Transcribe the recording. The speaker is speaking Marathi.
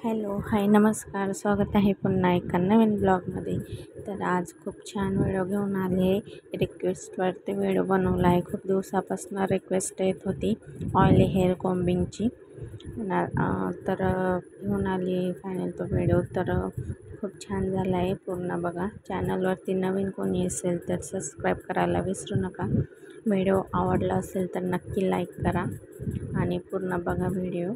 हॅलो, हाय, नमस्कार. स्वागत आहे पुन्हा एका नवीन ब्लॉगमध्ये. तर आज खूप छान व्हिडिओ घेऊन आले. रिक्वेस्टवरती व्हिडिओ बनवला आहे. खूप दिवसापासून रिक्वेस्ट येत होती ऑइली हेअर कॉम्बिंगची. तर घेऊन आली फायनल तो व्हिडिओ. तर खूप छान झाला आहे. पूर्ण बघा. चॅनलवरती नवीन कोणी असेल तर सबस्क्राईब करायला विसरू नका. व्हिडिओ आवडला असेल तर नक्की लाईक करा आणि पूर्ण बघा व्हिडिओ.